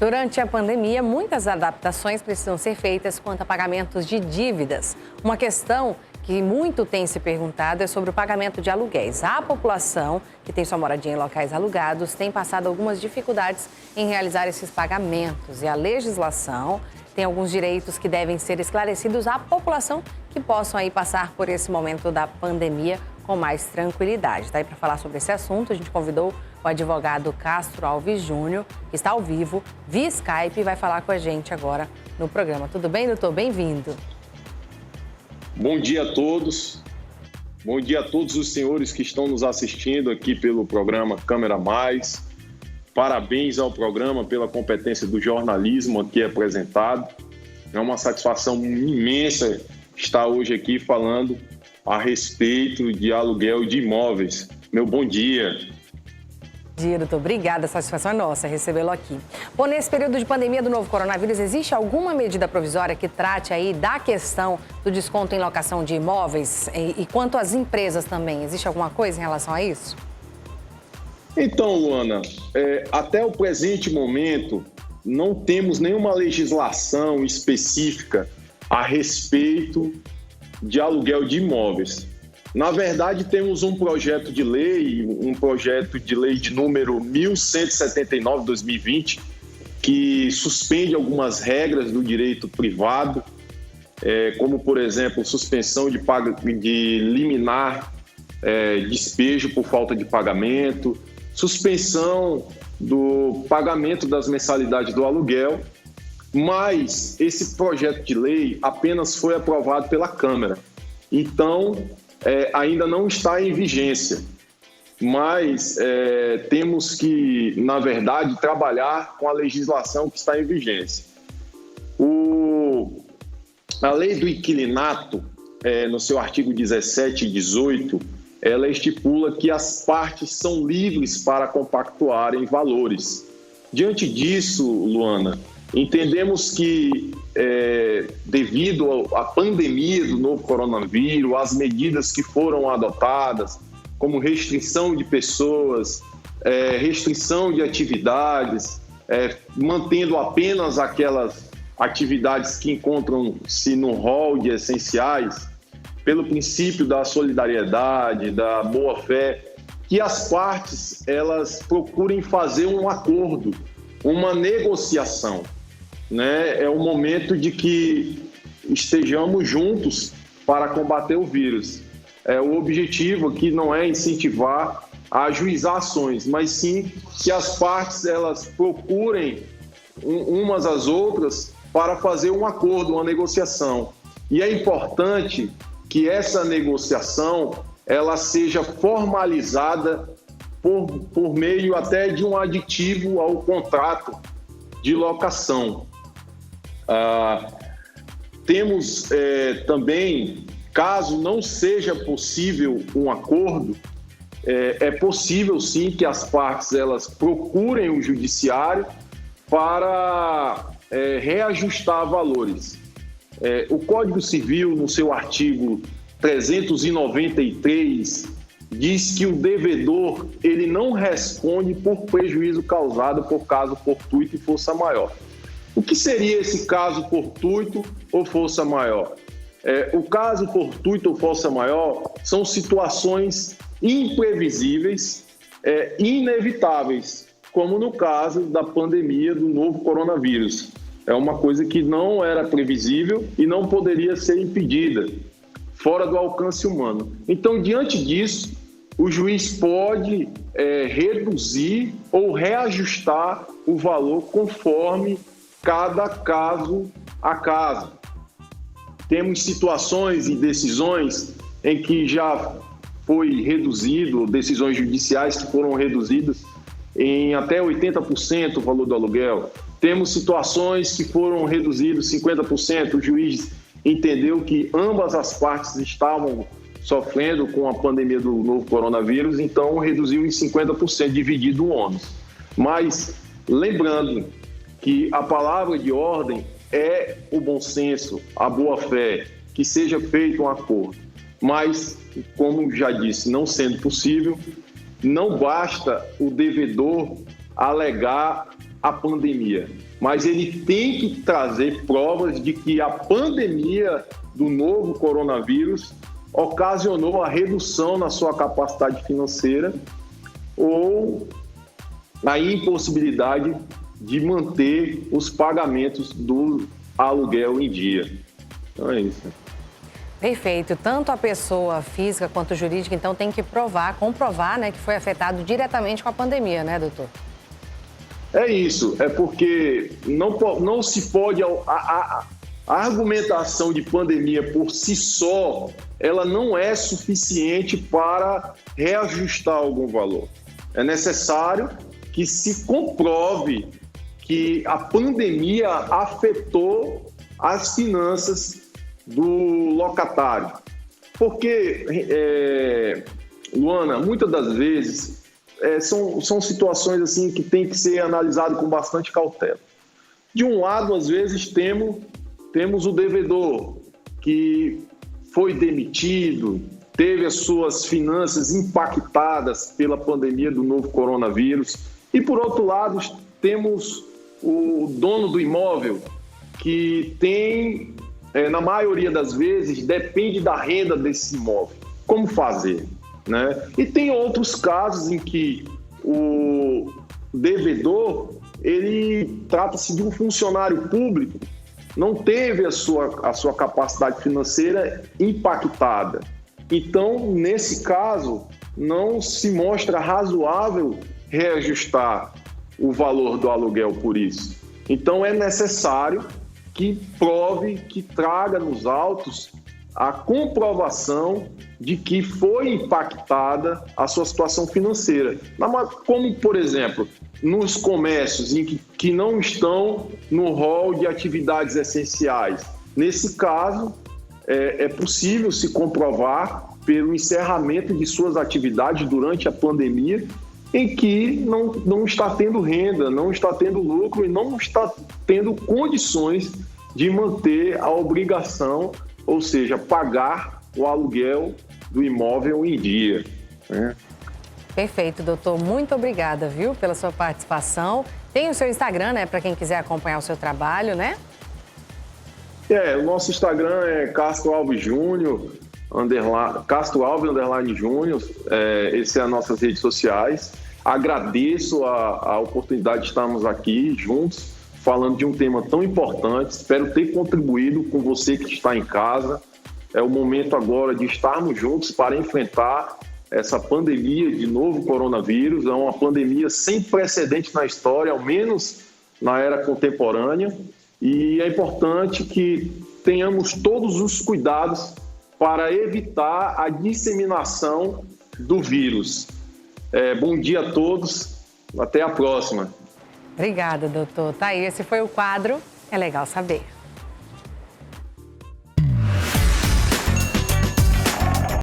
Durante a pandemia, muitas adaptações precisam ser feitas quanto a pagamentos de dívidas. Uma questão que muito tem se perguntado é sobre o pagamento de aluguéis. A população que tem sua moradia em locais alugados tem passado algumas dificuldades em realizar esses pagamentos. E a legislação tem alguns direitos que devem ser esclarecidos à população que possam aí passar por esse momento da pandemia com mais tranquilidade. Tá aí para falar sobre esse assunto, a gente convidou o advogado Castro Alves Júnior, que está ao vivo, via Skype, e vai falar com a gente agora no programa. Tudo bem, doutor? Bem-vindo. Bom dia a todos. Bom dia a todos os senhores que estão nos assistindo aqui pelo programa Câmera Mais. Parabéns ao programa pela competência do jornalismo aqui apresentado. É uma satisfação imensa estar hoje aqui falando a respeito de aluguel de imóveis. Meu bom dia. Bom dia, doutor. Obrigada, a satisfação é nossa recebê-lo aqui. Bom, nesse período de pandemia do novo coronavírus, existe alguma medida provisória que trate aí da questão do desconto em locação de imóveis? E quanto às empresas também, existe alguma coisa em relação a isso? Então, Luana, até o presente momento, não temos nenhuma legislação específica a respeito de aluguel de imóveis. Na verdade, temos um projeto de lei de número 1179 de 2020, que suspende algumas regras do direito privado, como, por exemplo, suspensão de liminar, despejo por falta de pagamento, suspensão do pagamento das mensalidades do aluguel, mas esse projeto de lei apenas foi aprovado pela Câmara. Então, ainda não está em vigência, mas temos que, na verdade, trabalhar com a legislação que está em vigência. A lei do inquilinato, no seu artigo 17 e 18, ela estipula que as partes são livres para compactuarem valores. Diante disso, Luana, entendemos que, devido à pandemia do novo coronavírus, as medidas que foram adotadas, como restrição de pessoas, restrição de atividades, mantendo apenas aquelas atividades que encontram-se no rol de essenciais, pelo princípio da solidariedade, da boa-fé, que as partes elas procurem fazer um acordo, uma negociação. É o momento de que estejamos juntos para combater o vírus. O objetivo aqui não é incentivar a ajuizar ações, mas sim que as partes elas procurem umas às outras para fazer um acordo, uma negociação. E é importante que essa negociação ela seja formalizada por meio até de um aditivo ao contrato de locação. Temos também, caso não seja possível um acordo, é possível sim que as partes elas procurem o judiciário para reajustar valores. O Código Civil, no seu artigo 393, diz que o devedor ele não responde por prejuízo causado por caso fortuito e força maior. O que seria esse caso fortuito ou força maior? O caso fortuito ou força maior são situações imprevisíveis, inevitáveis, como no caso da pandemia do novo coronavírus. É uma coisa que não era previsível e não poderia ser impedida, fora do alcance humano. Então, diante disso, o juiz pode reduzir ou reajustar o valor conforme cada caso a caso. Temos situações e decisões em que já foi reduzido, decisões judiciais que foram reduzidas em até 80% o valor do aluguel. Temos situações que foram reduzidos 50%, o juiz entendeu que ambas as partes estavam sofrendo com a pandemia do novo coronavírus, então reduziu em 50%, dividido o ônus. Mas, lembrando que a palavra de ordem é o bom senso, a boa-fé, que seja feito um acordo. Mas, como já disse, não sendo possível, não basta o devedor alegar a pandemia. mas ele tem que trazer provas de que a pandemia do novo coronavírus ocasionou a redução na sua capacidade financeira ou a impossibilidade de manter os pagamentos do aluguel em dia. Então é isso. Perfeito. Tanto a pessoa física quanto jurídica, então, tem que comprovar, né, que foi afetado diretamente com a pandemia, né, doutor? É isso. É porque não se pode... A argumentação de pandemia por si só, ela não é suficiente para reajustar algum valor. É necessário que se comprove que a pandemia afetou as finanças do locatário. Porque, Luana, muitas das vezes são situações assim que tem que ser analisado com bastante cautela. De um lado, às vezes, temos o devedor que foi demitido, teve as suas finanças impactadas pela pandemia do novo coronavírus. E, por outro lado, temos o dono do imóvel que tem, na maioria das vezes, depende da renda desse imóvel. Como fazer, né? E tem outros casos em que o devedor, ele trata-se de um funcionário público, não teve a sua capacidade financeira impactada. Então, nesse caso, não se mostra razoável reajustar o valor do aluguel por isso. Então, é necessário que prove, que traga nos autos a comprovação de que foi impactada a sua situação financeira. Como, por exemplo, nos comércios que não estão no rol de atividades essenciais. Nesse caso, é possível se comprovar pelo encerramento de suas atividades durante a pandemia, em que não está tendo renda, não está tendo lucro e não está tendo condições de manter a obrigação, ou seja, pagar o aluguel do imóvel em dia, né? Perfeito, doutor. Muito obrigada, viu, pela sua participação. Tem o seu Instagram, né, para quem quiser acompanhar o seu trabalho, né? O nosso Instagram é Castro Alves Júnior, Castro Alves _Júnior. Essas são as nossas redes sociais. Agradeço a oportunidade de estarmos aqui juntos, falando de um tema tão importante. Espero ter contribuído com você que está em casa. É o momento agora de estarmos juntos para enfrentar essa pandemia de novo coronavírus. É uma pandemia sem precedentes na história, ao menos na era contemporânea. E é importante que tenhamos todos os cuidados para evitar a disseminação do vírus. Bom dia a todos. Até a próxima. Obrigada, doutor. Tá aí, esse foi o quadro É Legal Saber.